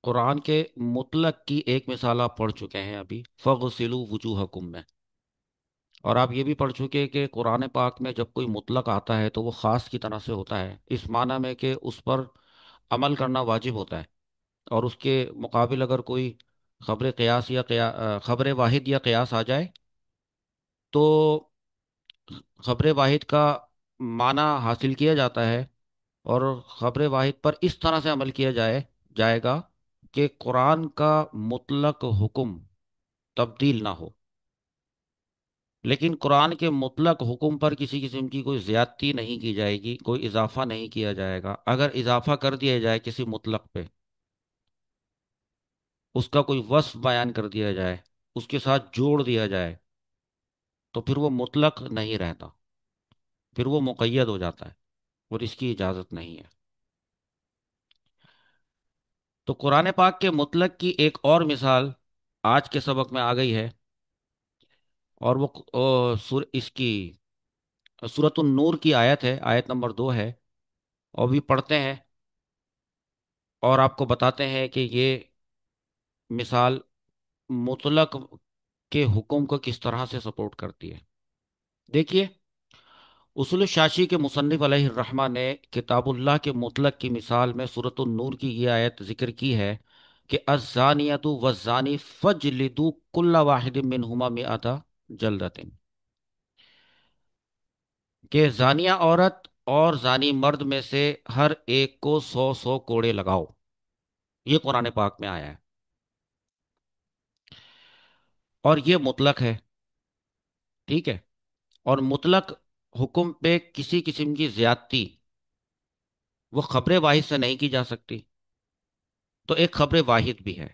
قرآن کے مطلق کی ایک مثال آپ پڑھ چکے ہیں ابھی، فَغْسِلُوا وُجُوهَكُم میں۔ اور آپ یہ بھی پڑھ چکے کہ قرآن پاک میں جب کوئی مطلق آتا ہے تو وہ خاص کی طرح سے ہوتا ہے، اس معنی میں کہ اس پر عمل کرنا واجب ہوتا ہے، اور اس کے مقابل اگر کوئی خبر قیاس یا خبر واحد یا قیاس آ جائے تو خبر واحد کا معنی حاصل کیا جاتا ہے، اور خبر واحد پر اس طرح سے عمل کیا جائے گا کہ قرآن کا مطلق حکم تبدیل نہ ہو۔ لیکن قرآن کے مطلق حکم پر کسی قسم کی کوئی زیادتی نہیں کی جائے گی، کوئی اضافہ نہیں کیا جائے گا۔ اگر اضافہ کر دیا جائے کسی مطلق پہ، اس کا کوئی وصف بیان کر دیا جائے، اس کے ساتھ جوڑ دیا جائے، تو پھر وہ مطلق نہیں رہتا، پھر وہ مقید ہو جاتا ہے، اور اس کی اجازت نہیں ہے۔ تو قرآن پاک کے مطلق کی ایک اور مثال آج کے سبق میں آ گئی ہے، اور وہ اس کی سورۃ النور کی آیت ہے، آیت نمبر 2 ہے، اور بھی پڑھتے ہیں اور آپ کو بتاتے ہیں کہ یہ مثال مطلق کے حکم کو کس طرح سے سپورٹ کرتی ہے۔ دیکھیے، اصول الشاشی کے مصنف علیہ الرحمہ نے کتاب اللہ کے مطلق کی مثال میں سورۃ النور کی یہ آیت ذکر کی ہے کہ الزانیۃ والزانی فجلدوا کل واحد منہما مئۃ جلدۃ، کہ زانیہ عورت اور زانی مرد میں سے ہر ایک کو 100 کوڑے لگاؤ۔ یہ قرآن پاک میں آیا ہے، اور یہ مطلق ہے، ٹھیک ہے۔ اور مطلق حکم پہ کسی قسم کی زیادتی وہ خبر واحد سے نہیں کی جا سکتی، تو ایک خبر واحد بھی ہے،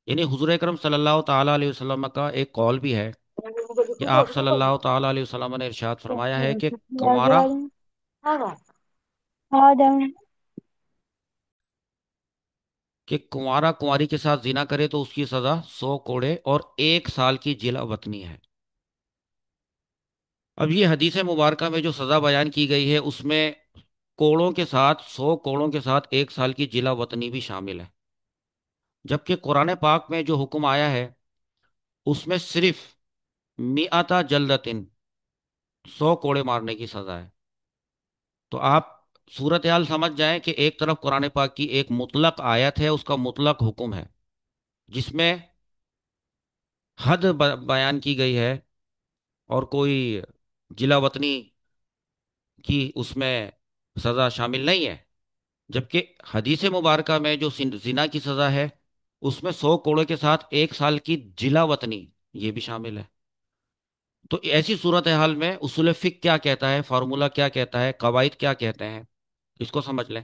یعنی حضور اکرم صلی اللہ تعالیٰ علیہ وسلم کا ایک قول بھی ہے کہ آپ صلی اللہ تعالیٰ علیہ وسلم نے ارشاد فرمایا ہے کہ کنوارا کنواری کے ساتھ زنا کرے تو اس کی سزا 100 کوڑے اور 1 سال کی جیل وطنی ہے۔ اب یہ حدیث مبارکہ میں جو سزا بیان کی گئی ہے اس میں کوڑوں کے ساتھ 100 کوڑوں کے ساتھ 1 سال کی جیل وطنی بھی شامل ہے، جبکہ قرآن پاک میں جو حکم آیا ہے اس میں صرف میعتا جلدتن 100 کوڑے مارنے کی سزا ہے۔ تو آپ صورتحال سمجھ جائیں کہ ایک طرف قرآن پاک کی ایک مطلق آیت ہے، اس کا مطلق حکم ہے جس میں حد بیان کی گئی ہے، اور کوئی جلا وطنی کی اس میں سزا شامل نہیں ہے، جبکہ حدیث مبارکہ میں جو زنا کی سزا ہے اس میں 100 کوڑے کے ساتھ 1 سال کی جلا وطنی یہ بھی شامل ہے۔ تو ایسی صورتحال میں اصول فقہ کیا کہتا ہے، فارمولہ کیا کہتا ہے، قواعد کیا کہتے ہیں، اس کو سمجھ لیں،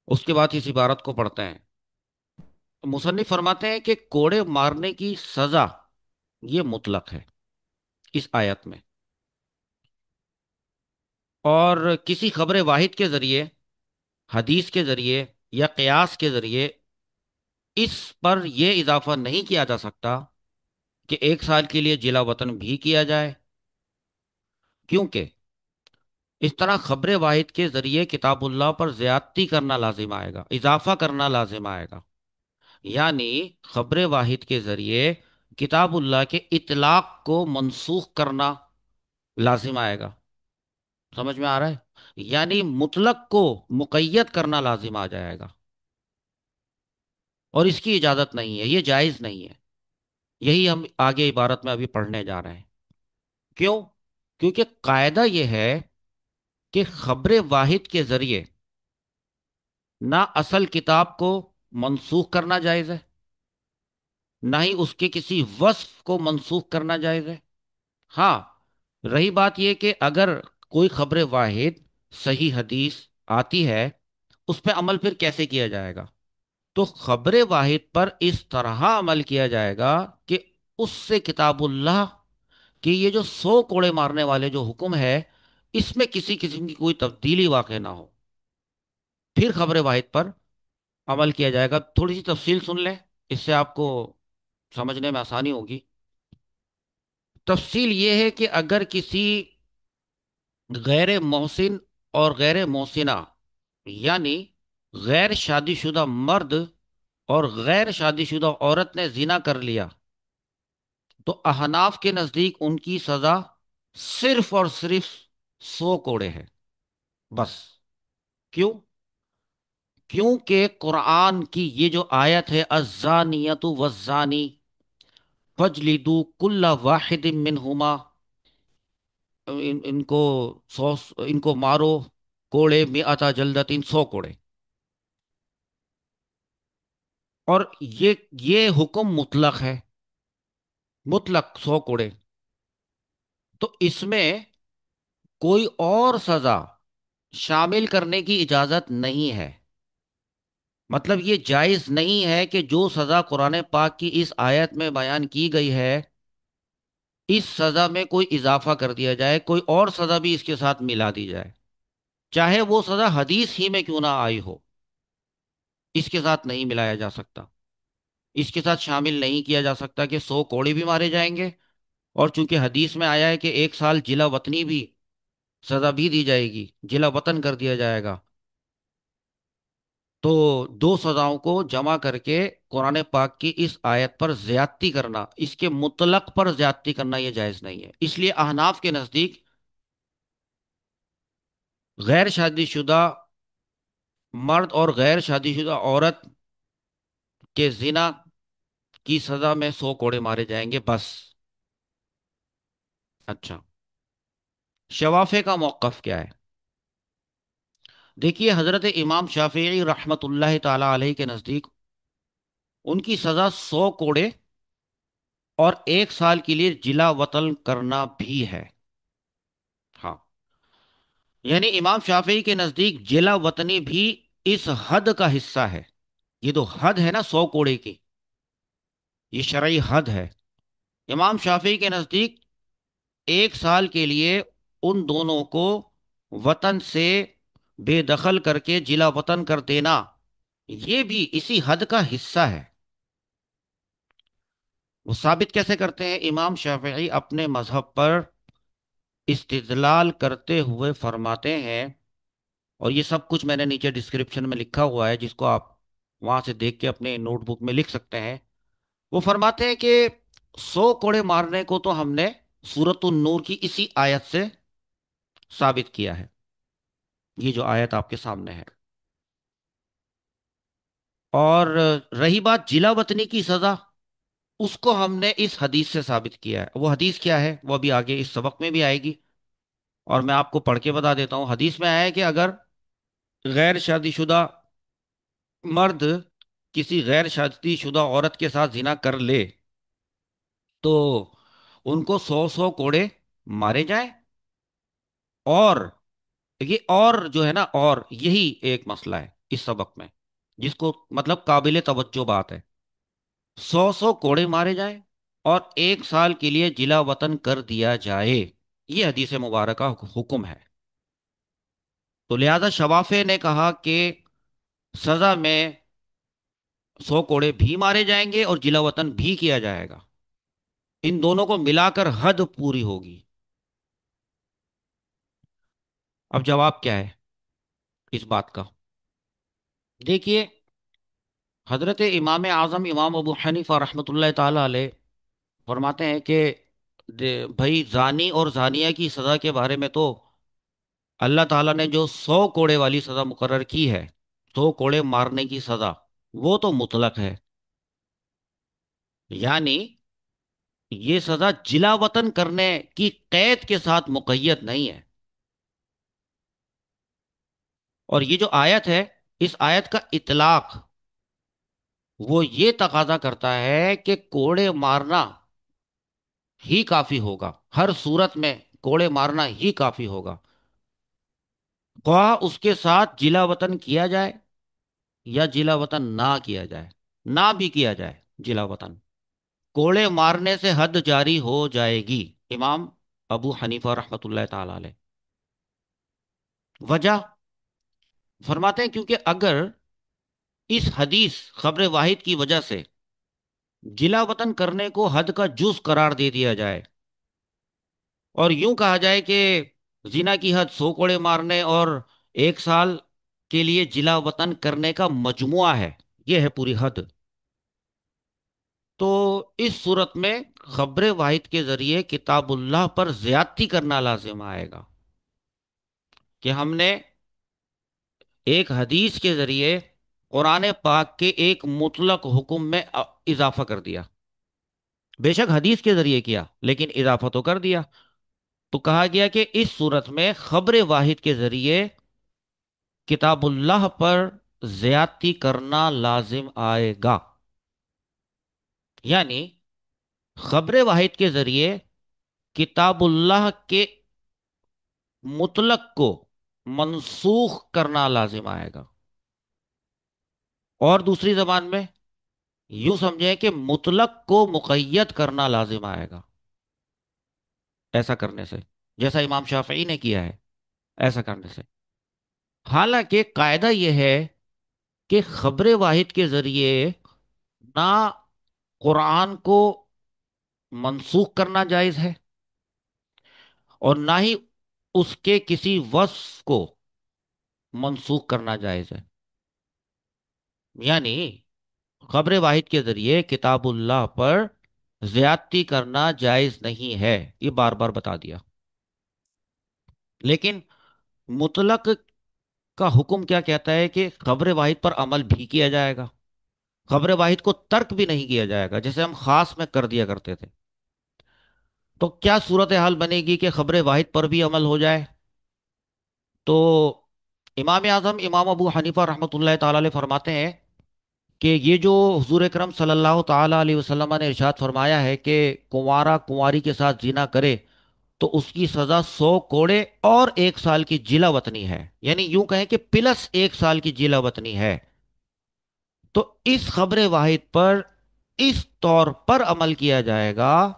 اس کے بعد اس عبارت کو پڑھتے ہیں۔ مصنف فرماتے ہیں کہ کوڑے مارنے کی سزا یہ مطلق ہے اس آیت میں، اور کسی خبر واحد کے ذریعے، حدیث کے ذریعے یا قیاس کے ذریعے اس پر یہ اضافہ نہیں کیا جا سکتا کہ 1 سال کے لیے جلا وطن بھی کیا جائے، کیونکہ اس طرح خبر واحد کے ذریعے کتاب اللہ پر زیادتی کرنا لازم آئے گا، اضافہ کرنا لازم آئے گا، یعنی خبر واحد کے ذریعے کتاب اللہ کے اطلاق کو منسوخ کرنا لازم آئے گا۔ سمجھ میں آ رہا ہے؟ یعنی مطلق کو مقید کرنا لازم آ جائے گا، اور اس کی اجازت نہیں ہے، یہ جائز نہیں ہے۔ یہی ہم آگے عبارت میں ابھی پڑھنے جا رہے ہیں۔ کیوں؟ کیونکہ قاعدہ یہ ہے کہ خبر واحد کے ذریعے نہ اصل کتاب کو منسوخ کرنا جائز ہے، نہ ہی اس کے کسی وصف کو منسوخ کرنا جائز ہے۔ ہاں، رہی بات یہ کہ اگر کوئی خبر واحد صحیح حدیث آتی ہے، اس پہ عمل پھر کیسے کیا جائے گا؟ تو خبر واحد پر اس طرح عمل کیا جائے گا کہ اس سے کتاب اللہ کہ یہ جو 100 کوڑے مارنے والے جو حکم ہے اس میں کسی قسم کی کوئی تبدیلی واقع نہ ہو، پھر خبر واحد پر عمل کیا جائے گا۔ تھوڑی سی تفصیل سن لیں، اس سے آپ کو سمجھنے میں آسانی ہوگی۔ تفصیل یہ ہے کہ اگر کسی غیر محسن اور غیر محسنہ، یعنی غیر شادی شدہ مرد اور غیر شادی شدہ عورت نے زنا کر لیا تو احناف کے نزدیک ان کی سزا صرف اور صرف 100 کوڑے ہے، بس۔ کیوں؟ کیونکہ قرآن کی یہ جو آیت ہے، الزانیۃ والزانی فجلدوا کل واحد منہما، ان کو سو، ان کو مارو کوڑے مئتا جلدتن، 100 کوڑے۔ اور یہ حکم مطلق ہے، مطلق 100 کوڑے۔ تو اس میں کوئی اور سزا شامل کرنے کی اجازت نہیں ہے۔ مطلب یہ جائز نہیں ہے کہ جو سزا قرآن پاک کی اس آیت میں بیان کی گئی ہے، اس سزا میں کوئی اضافہ کر دیا جائے، کوئی اور سزا بھی اس کے ساتھ ملا دی جائے، چاہے وہ سزا حدیث ہی میں کیوں نہ آئی ہو، اس کے ساتھ نہیں ملایا جا سکتا، اس کے ساتھ شامل نہیں کیا جا سکتا کہ 100 کوڑے بھی مارے جائیں گے، اور چونکہ حدیث میں آیا ہے کہ 1 سال جلا وطنی بھی سزا بھی دی جائے گی، جلا وطن کر دیا جائے گا، تو دو سزاؤں کو جمع کر کے قرآن پاک کی اس آیت پر زیادتی کرنا، اس کے مطلق پر زیادتی کرنا، یہ جائز نہیں ہے۔ اس لیے احناف کے نزدیک غیر شادی شدہ مرد اور غیر شادی شدہ عورت کے زنا کی سزا میں 100 کوڑے مارے جائیں گے، بس۔ اچھا، شوافے کا موقف کیا ہے؟ دیکھیے، حضرت امام شافعی رحمت اللہ تعالی علیہ کے نزدیک ان کی سزا 100 کوڑے اور 1 سال کے لیے جلا وطن کرنا بھی ہے۔ ہاں، یعنی امام شافعی کے نزدیک جلا وطنی بھی اس حد کا حصہ ہے۔ یہ تو حد ہے نا 100 کوڑے کی، یہ شرعی حد ہے۔ امام شافعی کے نزدیک 1 سال کے لیے ان دونوں کو وطن سے بے دخل کر کے جلا وطن کر دینا، یہ بھی اسی حد کا حصہ ہے۔ وہ ثابت کیسے کرتے ہیں؟ امام شافعی اپنے مذہب پر استدلال کرتے ہوئے فرماتے ہیں، اور یہ سب کچھ میں نے نیچے ڈسکرپشن میں لکھا ہوا ہے، جس کو آپ وہاں سے دیکھ کے اپنے نوٹ بک میں لکھ سکتے ہیں۔ وہ فرماتے ہیں کہ 100 کوڑے مارنے کو تو ہم نے سورۃ النور کی اسی آیت سے ثابت کیا ہے، یہ جو آیت آپ کے سامنے ہے۔ اور رہی بات جلا وطنی کی سزا، اس کو ہم نے اس حدیث سے ثابت کیا ہے۔ وہ حدیث کیا ہے؟ وہ ابھی آگے اس سبق میں بھی آئے گی، اور میں آپ کو پڑھ کے بتا دیتا ہوں۔ حدیث میں آیا ہے کہ اگر غیر شادی شدہ مرد کسی غیر شادی شدہ عورت کے ساتھ زنا کر لے تو ان کو 100 کوڑے مارے جائیں۔ اور یہ اور جو ہے نا، اور یہی ایک مسئلہ ہے اس سبق میں، جس کو مطلب قابل توجہ بات ہے، 100 کوڑے مارے جائیں اور 1 سال کے لیے جلا وطن کر دیا جائے، یہ حدیث مبارکہ حکم ہے۔ تو لہذا شوافے نے کہا کہ سزا میں 100 کوڑے بھی مارے جائیں گے اور جلا وطن بھی کیا جائے گا، ان دونوں کو ملا کر حد پوری ہوگی۔ اب جواب کیا ہے اس بات کا؟ دیکھیے، حضرت امام اعظم امام ابو حنیفہ رحمۃ اللہ تعالی علیہ فرماتے ہیں کہ بھائی، زانی اور زانیہ کی سزا کے بارے میں تو اللہ تعالیٰ نے جو 100 کوڑے والی سزا مقرر کی ہے، 100 کوڑے مارنے کی سزا، وہ تو مطلق ہے، یعنی یہ سزا جلا وطن کرنے کی قید کے ساتھ مقید نہیں ہے۔ اور یہ جو آیت ہے، اس آیت کا اطلاق وہ یہ تقاضا کرتا ہے کہ کوڑے مارنا ہی کافی ہوگا، ہر صورت میں کوڑے مارنا ہی کافی ہوگا، خواہ اس کے ساتھ جلا وطن کیا جائے یا جلا وطن نہ کیا جائے، نہ بھی کیا جائے جلا وطن، کوڑے مارنے سے حد جاری ہو جائے گی۔ امام ابو حنیفہ رحمۃ اللہ تعالی علیہ وجہ فرماتے ہیں کیونکہ اگر اس حدیث خبر واحد کی وجہ سے جلا وطن کرنے کو حد کا جز قرار دے دیا جائے اور یوں کہا جائے کہ زنا کی حد 100 کوڑے مارنے اور 1 سال کے لیے جلا وطن کرنے کا مجموعہ ہے، یہ ہے پوری حد۔ تو اس صورت میں خبر واحد کے ذریعے کتاب اللہ پر زیادتی کرنا لازم آئے گا، کہ ہم نے ایک حدیث کے ذریعے قرآن پاک کے ایک مطلق حکم میں اضافہ کر دیا۔ بے شک حدیث کے ذریعے کیا، لیکن اضافہ تو کر دیا۔ تو کہا گیا کہ اس صورت میں خبر واحد کے ذریعے کتاب اللہ پر زیادتی کرنا لازم آئے گا، یعنی خبر واحد کے ذریعے کتاب اللہ کے مطلق کو منسوخ کرنا لازم آئے گا، اور دوسری زبان میں یوں سمجھیں کہ مطلق کو مقید کرنا لازم آئے گا، ایسا کرنے سے، جیسا امام شافعی نے کیا ہے، ایسا کرنے سے۔ حالانکہ قاعدہ یہ ہے کہ خبر واحد کے ذریعے نہ قرآن کو منسوخ کرنا جائز ہے، اور نہ ہی اس کے کسی وصف کو منسوخ کرنا جائز ہے، یعنی خبر واحد کے ذریعے کتاب اللہ پر زیادتی کرنا جائز نہیں ہے، یہ بار بار بتا دیا۔ لیکن مطلق کا حکم کیا کہتا ہے کہ خبر واحد پر عمل بھی کیا جائے گا، خبر واحد کو ترک بھی نہیں کیا جائے گا، جیسے ہم خاص میں کر دیا کرتے تھے۔ تو کیا صورتحال بنے گی کہ خبر واحد پر بھی عمل ہو جائے؟ تو امام اعظم امام ابو حنیفہ رحمۃ اللہ تعالی علیہ فرماتے ہیں کہ یہ جو حضور اکرم صلی اللہ تعالی علیہ وسلم نے ارشاد فرمایا ہے کہ کنوارا کنواری کے ساتھ زنا کرے تو اس کی سزا 100 کوڑے اور 1 سال کی جلا وطنی ہے، یعنی یوں کہیں کہ پلس 1 سال کی جلا وطنی ہے۔ تو اس خبر واحد پر اس طور پر عمل کیا جائے گا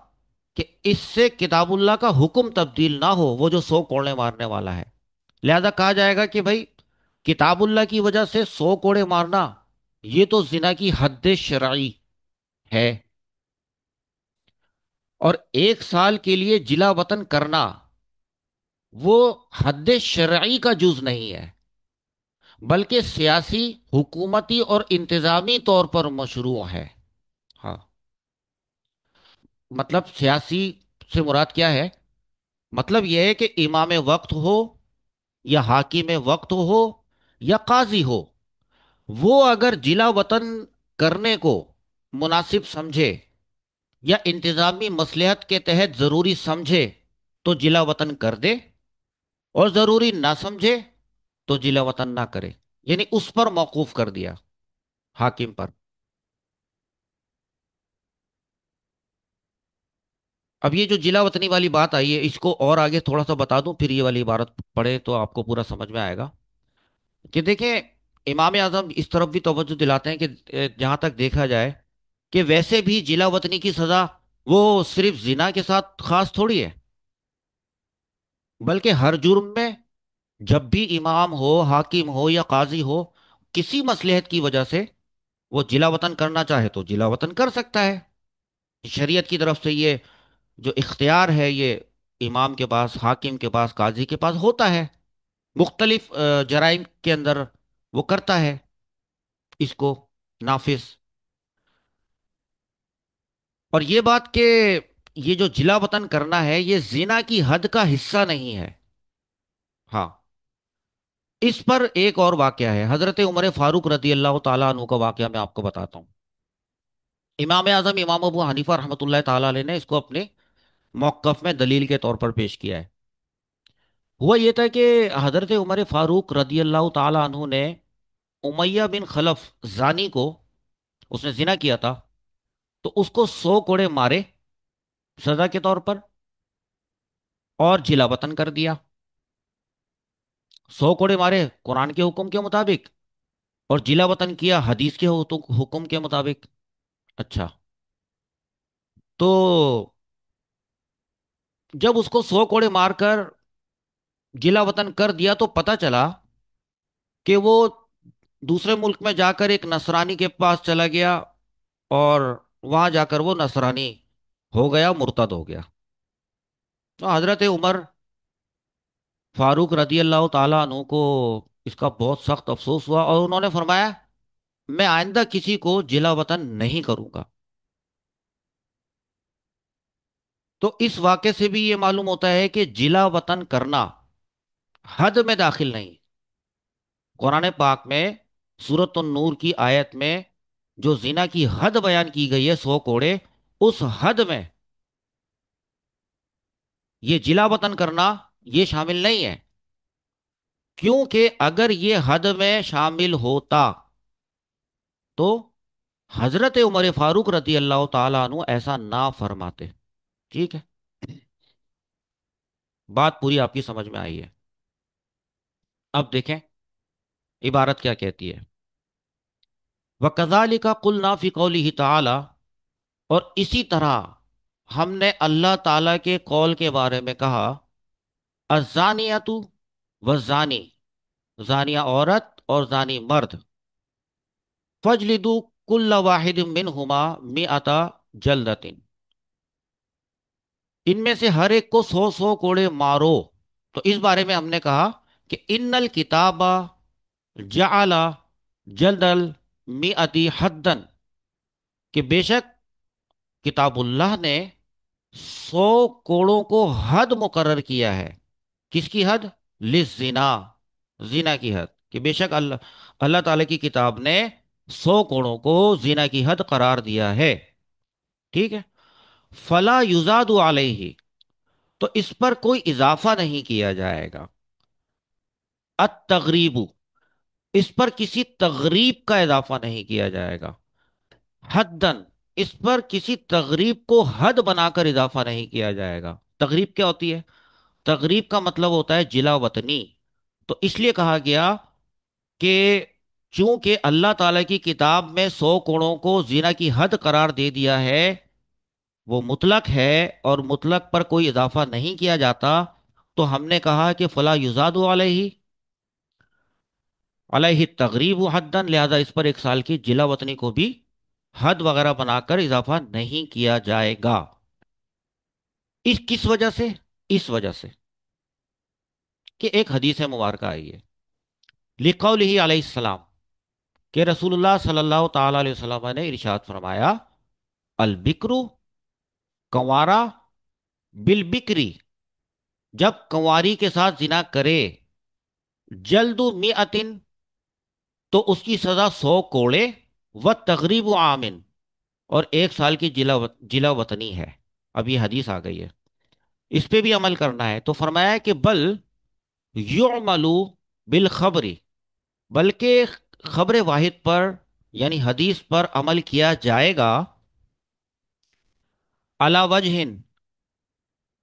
کہ اس سے کتاب اللہ کا حکم تبدیل نہ ہو، وہ جو 100 کوڑے مارنے والا ہے۔ لہذا کہا جائے گا کہ بھائی کتاب اللہ کی وجہ سے 100 کوڑے مارنا، یہ تو زنا کی حد شرعی ہے، اور 1 سال کے لیے جلا وطن کرنا وہ حد شرعی کا جز نہیں ہے، بلکہ سیاسی، حکومتی اور انتظامی طور پر مشروع ہے۔ ہاں، مطلب سیاسی سے مراد کیا ہے؟ مطلب یہ ہے کہ امام وقت ہو یا حاکم وقت ہو یا قاضی ہو، وہ اگر جلا وطن کرنے کو مناسب سمجھے یا انتظامی مصلحت کے تحت ضروری سمجھے تو جلا وطن کر دے، اور ضروری نہ سمجھے تو جلا وطن نہ کرے، یعنی اس پر موقوف کر دیا، حاکم پر۔ اب یہ جو جلا وطنی والی بات آئی ہے، اس کو اور آگے تھوڑا سا بتا دوں، پھر یہ والی عبارت پڑھے تو آپ کو پورا سمجھ میں آئے گا کہ دیکھیں، امام اعظم اس طرف بھی توجہ دلاتے ہیں کہ جہاں تک دیکھا جائے کہ ویسے بھی جلا وطنی کی سزا وہ صرف زنا کے ساتھ خاص تھوڑی ہے، بلکہ ہر جرم میں جب بھی امام ہو، حاکم ہو یا قاضی ہو، کسی مصلحت کی وجہ سے وہ جلا وطن کرنا چاہے تو جلا وطن کر سکتا ہے۔ شریعت کی طرف سے یہ جو اختیار ہے، یہ امام کے پاس، حاکم کے پاس، قاضی کے پاس ہوتا ہے، مختلف جرائم کے اندر وہ کرتا ہے اس کو نافذ۔ اور یہ بات کہ یہ جو جلا وطن کرنا ہے یہ زنا کی حد کا حصہ نہیں ہے۔ ہاں، اس پر ایک اور واقعہ ہے، حضرت عمر فاروق رضی اللہ تعالیٰ عنہ کا واقعہ میں آپ کو بتاتا ہوں۔ امام اعظم امام ابو حنیفہ رحمۃ اللہ تعالیٰ علیہ نے اس کو اپنے موقف میں دلیل کے طور پر پیش کیا ہے۔ ہوا یہ تھا کہ حضرت عمر فاروق رضی اللہ تعالیٰ عنہ نے امیہ بن خلف زانی کو، اس نے زنا کیا تھا، تو اس کو 100 کوڑے مارے سزا کے طور پر، اور جلا وطن کر دیا۔ 100 کوڑے مارے قرآن کے حکم کے مطابق، اور جلا وطن کیا حدیث کے حکم کے مطابق۔ اچھا، تو جب اس کو 100 کوڑے مار کر جلا وطن کر دیا تو پتا چلا کہ وہ دوسرے ملک میں جا کر ایک نصرانی کے پاس چلا گیا، اور وہاں جا کر وہ نصرانی ہو گیا، مرتد ہو گیا۔ تو حضرت عمر فاروق رضی اللہ تعالیٰ عنہ کو اس کا بہت سخت افسوس ہوا اور انہوں نے فرمایا میں آئندہ کسی کو جلا وطن نہیں کروں گا۔ تو اس واقعے سے بھی یہ معلوم ہوتا ہے کہ جلا وطن کرنا حد میں داخل نہیں۔ قرآن پاک میں سورۃ النور کی آیت میں جو زنا کی حد بیان کی گئی ہے 100 کوڑے، اس حد میں یہ جلا وطن کرنا یہ شامل نہیں ہے، کیونکہ اگر یہ حد میں شامل ہوتا تو حضرت عمر فاروق رضی اللہ تعالیٰ عنہ ایسا نہ فرماتے۔ ٹھیک ہے، بات پوری آپ کی سمجھ میں آئی ہے؟ اب دیکھیں عبارت کیا کہتی ہے۔ وَكَذَلِكَ قُلْنَا فِي قَوْلِهِ تعالی، اور اسی طرح ہم نے اللہ تعالی کے قول کے بارے میں کہا، الزانیۃ والزانی، زانیہ عورت اور زانی مرد، فجلدوا کل واحد منہما مئۃ جلدۃ، ان میں سے ہر ایک کو 100 کوڑے مارو۔ تو اس بارے میں ہم نے کہا کہ ان الکتاب جعل جلد المئۃ حدن، کہ بے شک کتاب اللہ نے 100 کوڑوں کو حد مقرر کیا ہے۔ کس کی حد؟ للزنا، زنا کی حد، کہ بے شک اللہ اللہ تعالی کی کتاب نے 100 کوڑوں کو زنا کی حد قرار دیا ہے۔ ٹھیک ہے، فلا یزاد علیہ، تو اس پر کوئی اضافہ نہیں کیا جائے گا۔ التغریب، اس پر کسی تغریب کا اضافہ نہیں کیا جائے گا۔ حدن، اس پر کسی تغریب کو حد بنا کر اضافہ نہیں کیا جائے گا۔ تغریب کیا ہوتی ہے؟ تغریب کا مطلب ہوتا ہے جلا وطنی۔ تو اس لیے کہا گیا کہ چونکہ اللہ تعالی کی کتاب میں 100 کوڑوں کو زنا کی حد قرار دے دیا ہے، وہ مطلق ہے اور مطلق پر کوئی اضافہ نہیں کیا جاتا، تو ہم نے کہا کہ فلا یزاد علیہ، علیہ تغریب حدن، لہذا اس پر 1 سال کی جلا وطنی کو بھی حد وغیرہ بنا کر اضافہ نہیں کیا جائے گا۔ اس کس وجہ سے؟ اس وجہ سے کہ ایک حدیث مبارکہ آئی ہے لقولہ علیہ السلام، کہ رسول اللہ صلی اللہ تعالی علیہ وسلم نے ارشاد فرمایا، البکرو، کنوارا، بالبکری، جب کنواری کے ساتھ زنا کرے، جلد مئتن، تو اس کی سزا 100 کوڑے، و تغریب عامن، اور 1 سال کی جلا وطنی ہے۔ اب یہ حدیث آ گئی ہے، اس پہ بھی عمل کرنا ہے۔ تو فرمایا کہ بل یعمل بالخبری، بلکہ خبر واحد پر یعنی حدیث پر عمل کیا جائے گا، علی وجہ،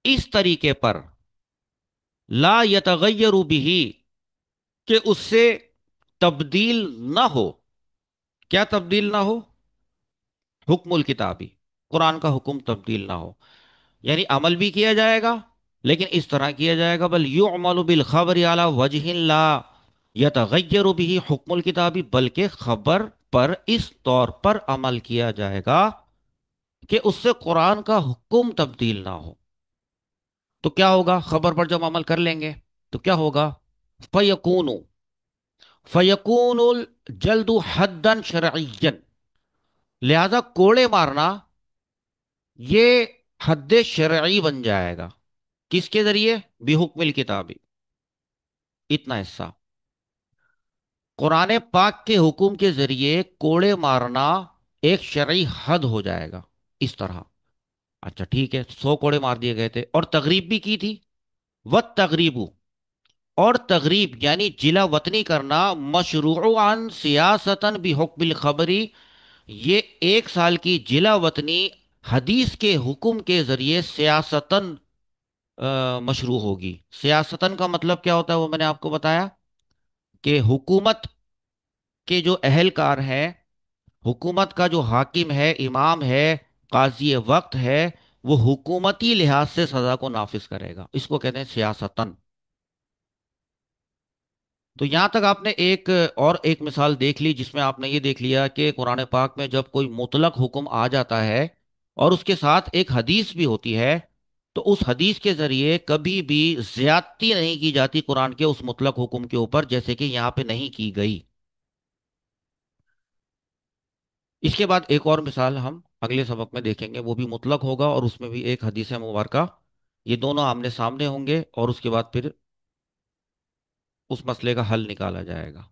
اس طریقے پر، لا یتغیر بھی، کہ اس سے تبدیل نہ ہو۔ کیا تبدیل نہ ہو؟ حکم الکتابی، قرآن کا حکم تبدیل نہ ہو، یعنی عمل بھی کیا جائے گا لیکن اس طرح کیا جائے گا، بل یعمل بالخبر علی وجہ لا یتغیر به حکم الکتابی، بلکہ خبر پر اس طور پر عمل کیا جائے گا کہ اس سے قرآن کا حکم تبدیل نہ ہو۔ تو کیا ہوگا؟ خبر پر جب عمل کر لیں گے تو کیا ہوگا؟ فیکون، فیکون الجلد حدا شرعیا، لہذا کوڑے مارنا یہ حد شرعی بن جائے گا۔ کس کے ذریعے؟ بحکم الکتابی۔ اتنا حصہ قرآن پاک کے حکم کے ذریعے کوڑے مارنا ایک شرعی حد ہو جائے گا اس طرح۔ اچھا ٹھیک ہے، 100 کوڑے مار دیے گئے تھے اور تغریب بھی کی تھی، و تغریب، اور تغریب یعنی جلا وطنی کرنا، مشروع سیاستاً بحکم الخبری، یہ 1 سال کی جلا وطنی حدیث کے حکم کے ذریعے سیاستاً مشروع ہوگی۔ سیاستاً کا مطلب کیا ہوتا ہے وہ میں نے آپ کو بتایا، کہ حکومت کے جو اہلکار ہیں، حکومت کا جو حاکم ہے، امام ہے، قاضی وقت ہے، وہ حکومتی لحاظ سے سزا کو نافذ کرے گا، اس کو کہتے ہیں سیاستاً۔ تو یہاں تک آپ نے ایک مثال دیکھ لی جس میں آپ نے یہ دیکھ لیا کہ قرآن پاک میں جب کوئی مطلق حکم آ جاتا ہے اور اس کے ساتھ ایک حدیث بھی ہوتی ہے تو اس حدیث کے ذریعے کبھی بھی زیادتی نہیں کی جاتی قرآن کے اس مطلق حکم کے اوپر، جیسے کہ یہاں پہ نہیں کی گئی۔ اس کے بعد ایک اور مثال ہم اگلے سبق میں دیکھیں گے، وہ بھی مطلق ہوگا اور اس میں بھی ایک حدیث مبارکہ، یہ دونوں آمنے سامنے ہوں گے اور اس کے بعد پھر اس مسئلے کا حل نکالا جائے گا۔